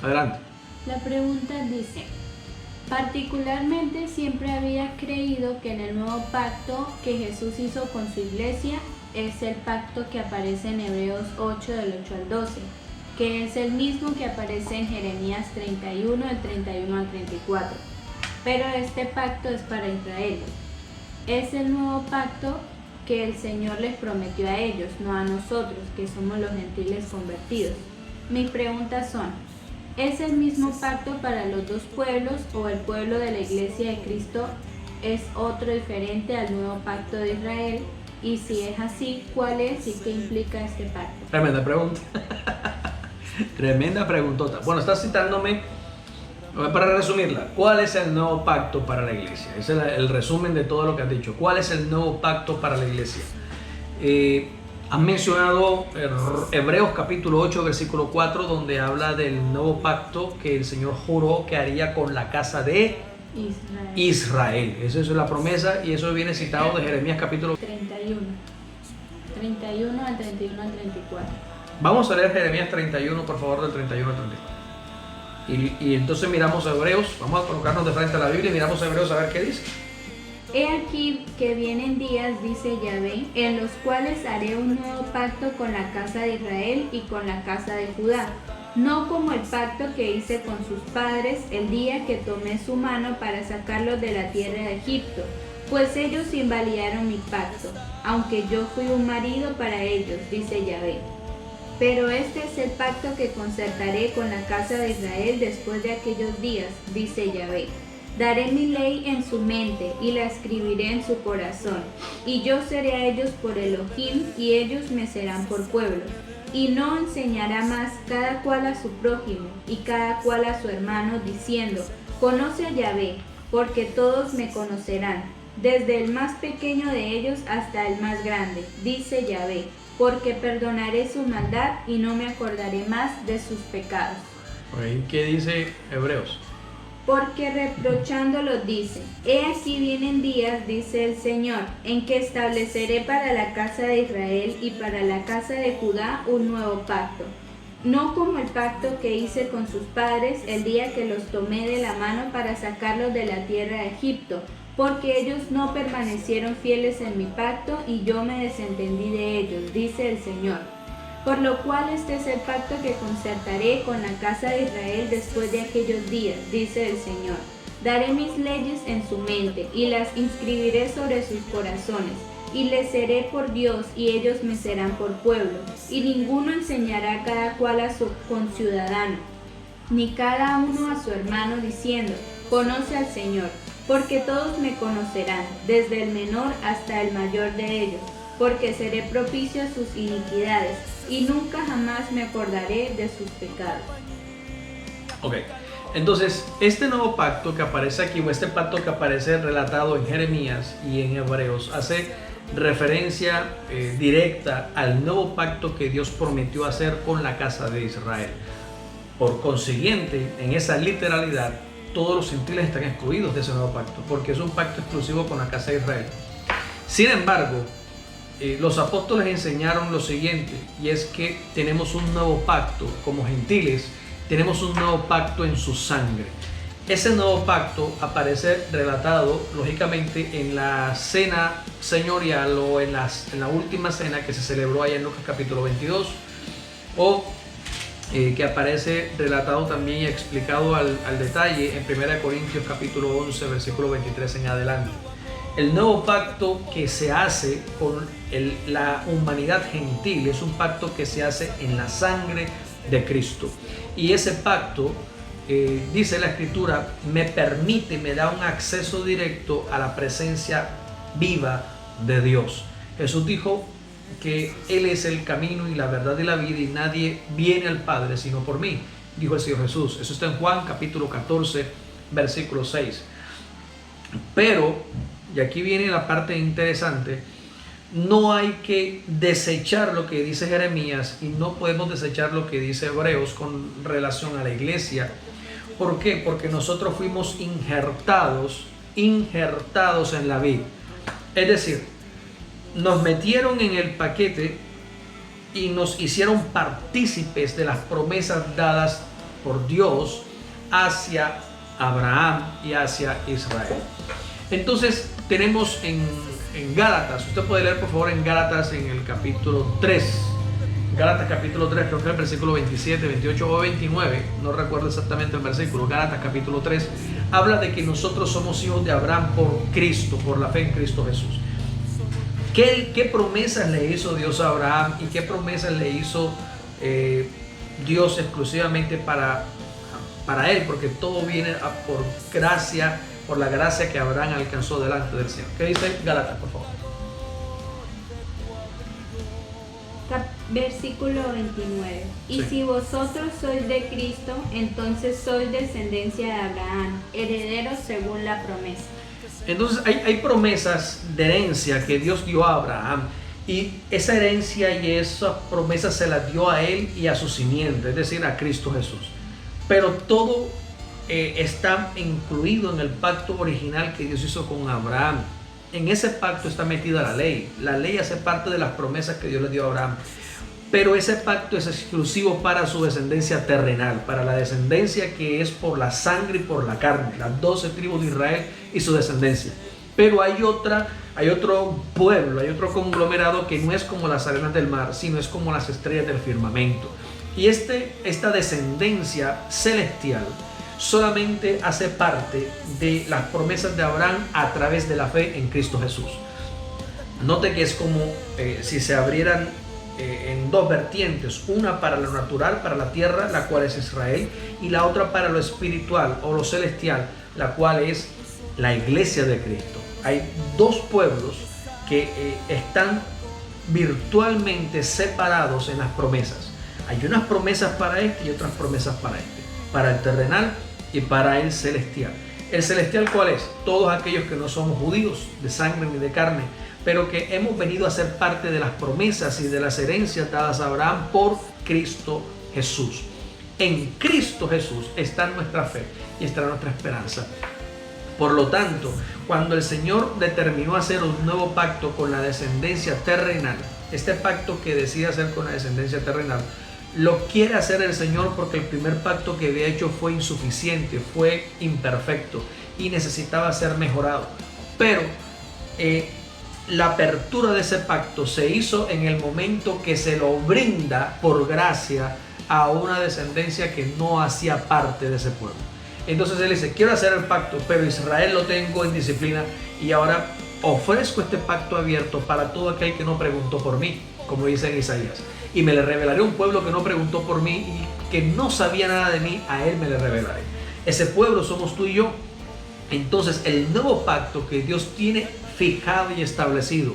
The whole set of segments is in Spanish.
Adelante. La pregunta dice: particularmente siempre había creído que en el nuevo pacto que Jesús hizo con su iglesia es el pacto que aparece en Hebreos 8 del 8 al 12, que es el mismo que aparece en Jeremías 31 del 31 al 34. Pero este pacto es para Israel. Es el nuevo pacto que el Señor les prometió a ellos, no a nosotros, que somos los gentiles convertidos. Mis preguntas son: ¿es el mismo pacto para los dos pueblos o el pueblo de la Iglesia de Cristo es otro diferente al nuevo pacto de Israel? Y si es así, ¿cuál es y qué implica este pacto? Tremenda pregunta. Tremenda preguntota. Bueno, estás citándome, para resumirla, ¿cuál es el nuevo pacto para la iglesia? Ese es el resumen de todo lo que has dicho. ¿Cuál es el nuevo pacto para la iglesia? Has mencionado Hebreos capítulo 8, versículo 4, donde habla del nuevo pacto que el Señor juró que haría con la casa de Israel. Esa es la promesa y eso viene citado de Jeremías capítulo 31 al 31 al 34. Vamos a leer Jeremías 31, por favor, del 31 al 34. Y entonces miramos a Hebreos, vamos a colocarnos de frente a la Biblia y miramos a Hebreos a ver qué dice. He aquí que vienen días, dice Yahvé, en los cuales haré un nuevo pacto con la casa de Israel y con la casa de Judá, no como el pacto que hice con sus padres el día que tomé su mano para sacarlos de la tierra de Egipto, pues ellos invalidaron mi pacto, aunque yo fui un marido para ellos, dice Yahvé. Pero este es el pacto que concertaré con la casa de Israel después de aquellos días, dice Yahvé. Daré mi ley en su mente y la escribiré en su corazón, y yo seré a ellos por Elohim y ellos me serán por pueblo. Y no enseñará más cada cual a su prójimo y cada cual a su hermano, diciendo: conoce a Yahvé, porque todos me conocerán, desde el más pequeño de ellos hasta el más grande, dice Yahvé, porque perdonaré su maldad y no me acordaré más de sus pecados. ¿Qué dice Hebreos? Porque reprochándolos dice: he aquí vienen días, dice el Señor, en que estableceré para la casa de Israel y para la casa de Judá un nuevo pacto, no como el pacto que hice con sus padres el día que los tomé de la mano para sacarlos de la tierra de Egipto, porque ellos no permanecieron fieles en mi pacto y yo me desentendí de ellos, dice el Señor. Por lo cual este es el pacto que concertaré con la casa de Israel después de aquellos días, dice el Señor. Daré mis leyes en su mente y las inscribiré sobre sus corazones, y les seré por Dios y ellos me serán por pueblo, y ninguno enseñará cada cual a su conciudadano, ni cada uno a su hermano, diciendo: conoce al Señor, porque todos me conocerán, desde el menor hasta el mayor de ellos, porque seré propicio a sus iniquidades, y nunca jamás me acordaré de sus pecados. Ok, entonces este nuevo pacto que aparece aquí, o este pacto que aparece relatado en Jeremías y en Hebreos, hace referencia directa al nuevo pacto que Dios prometió hacer con la casa de Israel. Por consiguiente, en esa literalidad, todos los gentiles están excluidos de ese nuevo pacto, porque es un pacto exclusivo con la casa de Israel. Sin embargo, los apóstoles enseñaron lo siguiente, y es que tenemos un nuevo pacto como gentiles, tenemos un nuevo pacto en su sangre. Ese nuevo pacto aparece relatado lógicamente en la cena señorial o en la última cena que se celebró allá en Lucas capítulo 22, o que aparece relatado también y explicado al detalle en 1 Corintios capítulo 11 versículo 23 en adelante. El nuevo pacto que se hace con la humanidad gentil es un pacto que se hace en la sangre de Cristo. Y ese pacto, dice la Escritura, me da un acceso directo a la presencia viva de Dios. Jesús dijo que Él es el camino y la verdad y la vida, y nadie viene al Padre sino por mí, dijo el Señor Jesús. Eso está en Juan capítulo 14, versículo 6. Pero, y aquí viene la parte interesante, no hay que desechar lo que dice Jeremías y no podemos desechar lo que dice Hebreos con relación a la iglesia. ¿Por qué? Porque nosotros fuimos injertados en la vid. Es decir, nos metieron en el paquete y nos hicieron partícipes de las promesas dadas por Dios hacia Abraham y hacia Israel. Entonces tenemos en Gálatas, usted puede leer por favor en Gálatas en el capítulo 3, Gálatas capítulo 3, creo que el versículo 27, 28 o 29, no recuerdo exactamente el versículo. Gálatas capítulo 3 habla de que nosotros somos hijos de Abraham por Cristo, por la fe en Cristo Jesús. ¿Qué promesas le hizo Dios a Abraham y qué promesas le hizo Dios exclusivamente para él? Porque todo viene por gracia, por la gracia que Abraham alcanzó delante del Señor. ¿Qué dice Gálatas, por favor? Versículo 29. Y Sí. si vosotros sois de Cristo, entonces sois descendencia de Abraham, herederos según la promesa. Entonces hay promesas de herencia que Dios dio a Abraham, y esa herencia y esa promesa se la dio a él y a su simiente, es decir, a Cristo Jesús. Pero todo está incluido en el pacto original que Dios hizo con Abraham. En ese pacto está metida la ley. La ley hace parte de las promesas que Dios le dio a Abraham. Pero ese pacto es exclusivo para su descendencia terrenal, para la descendencia que es por la sangre y por la carne, las 12 tribus de Israel y su descendencia. Pero hay otro pueblo, hay otro conglomerado que no es como las arenas del mar, sino es como las estrellas del firmamento. Y esta descendencia celestial solamente hace parte de las promesas de Abraham a través de la fe en Cristo Jesús. Note que es como si se abrieran en dos vertientes, una para lo natural, para la tierra, la cual es Israel, y la otra para lo espiritual o lo celestial, la cual es la iglesia de Cristo. Hay dos pueblos que están virtualmente separados en las promesas. Hay unas promesas para este y otras promesas para este, para el terrenal y para el celestial. ¿El celestial cuál es? Todos aquellos que no somos judíos de sangre ni de carne, pero que hemos venido a ser parte de las promesas y de las herencias dadas a Abraham por Cristo Jesús. En Cristo Jesús está nuestra fe y está nuestra esperanza. Por lo tanto, cuando el Señor determinó hacer un nuevo pacto con la descendencia terrenal, este pacto que decide hacer con la descendencia terrenal, lo quiere hacer el Señor porque el primer pacto que había hecho fue insuficiente, fue imperfecto y necesitaba ser mejorado. Pero la apertura de ese pacto se hizo en el momento que se lo brinda por gracia a una descendencia que no hacía parte de ese pueblo. Entonces él dice, quiero hacer el pacto, pero Israel lo tengo en disciplina y ahora ofrezco este pacto abierto para todo aquel que no preguntó por mí, como dice en Isaías. Y me le revelaré un pueblo que no preguntó por mí y que no sabía nada de mí, a él me le revelaré. Ese pueblo somos tú y yo. Entonces el nuevo pacto que Dios tiene fijado y establecido,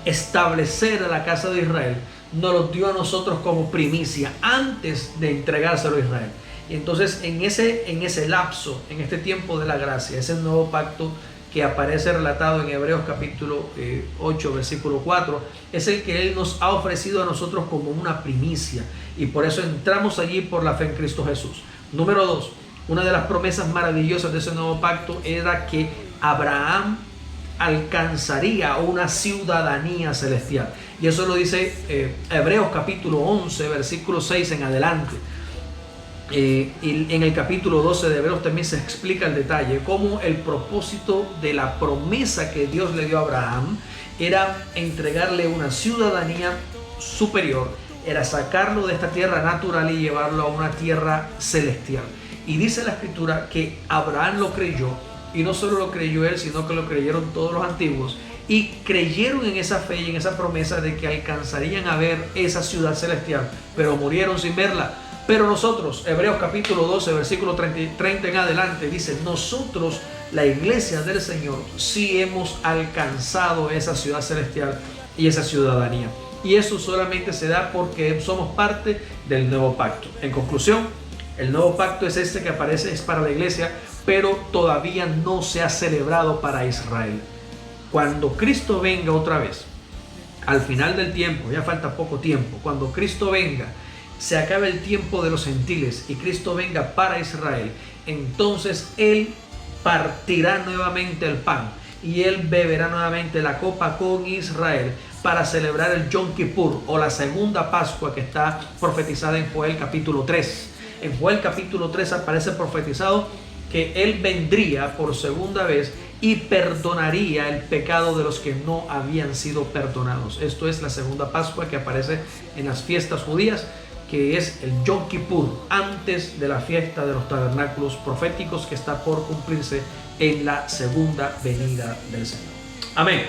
establecer a la casa de Israel, nos lo dio a nosotros como primicia antes de entregárselo a Israel. Y entonces en ese lapso, en este tiempo de la gracia, ese nuevo pacto que aparece relatado en Hebreos capítulo 8 versículo 4, es el que Él nos ha ofrecido a nosotros como una primicia, y por eso entramos allí por la fe en Cristo Jesús. Número 2, una de las promesas maravillosas de ese nuevo pacto era que Abraham alcanzaría una ciudadanía celestial, y eso lo dice Hebreos capítulo 11 versículo 6 en adelante. Y en el capítulo 12 de Hebreos también se explica el detalle, cómo el propósito de la promesa que Dios le dio a Abraham era entregarle una ciudadanía superior, era sacarlo de esta tierra natural y llevarlo a una tierra celestial. Y dice la escritura que Abraham lo creyó, y no solo lo creyó él, sino que lo creyeron todos los antiguos, y creyeron en esa fe y en esa promesa de que alcanzarían a ver esa ciudad celestial, pero murieron sin verla. Pero nosotros, Hebreos capítulo 12, versículo 30 en adelante, dice, nosotros, la iglesia del Señor, sí hemos alcanzado esa ciudad celestial y esa ciudadanía. Y eso solamente se da porque somos parte del nuevo pacto. En conclusión, el nuevo pacto es este que aparece, es para la iglesia, pero todavía no se ha celebrado para Israel. Cuando Cristo venga otra vez, al final del tiempo, ya falta poco tiempo, cuando Cristo venga, se acabe el tiempo de los gentiles y Cristo venga para Israel, entonces Él partirá nuevamente el pan y Él beberá nuevamente la copa con Israel para celebrar el Yom Kippur o la segunda Pascua que está profetizada en Joel capítulo 3. En Joel capítulo 3 aparece profetizado que Él vendría por segunda vez y perdonaría el pecado de los que no habían sido perdonados. Esto es la segunda Pascua que aparece en las fiestas judías, que es el Yom Kippur, antes de la fiesta de los tabernáculos proféticos que está por cumplirse en la segunda venida del Señor. Amén.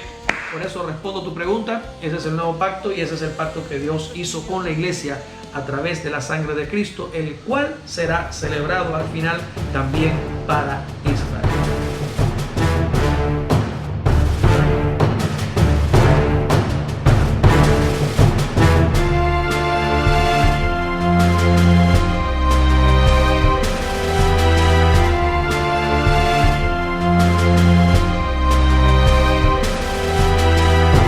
Por eso respondo tu pregunta. Ese es el nuevo pacto y ese es el pacto que Dios hizo con la iglesia a través de la sangre de Cristo, el cual será celebrado al final también para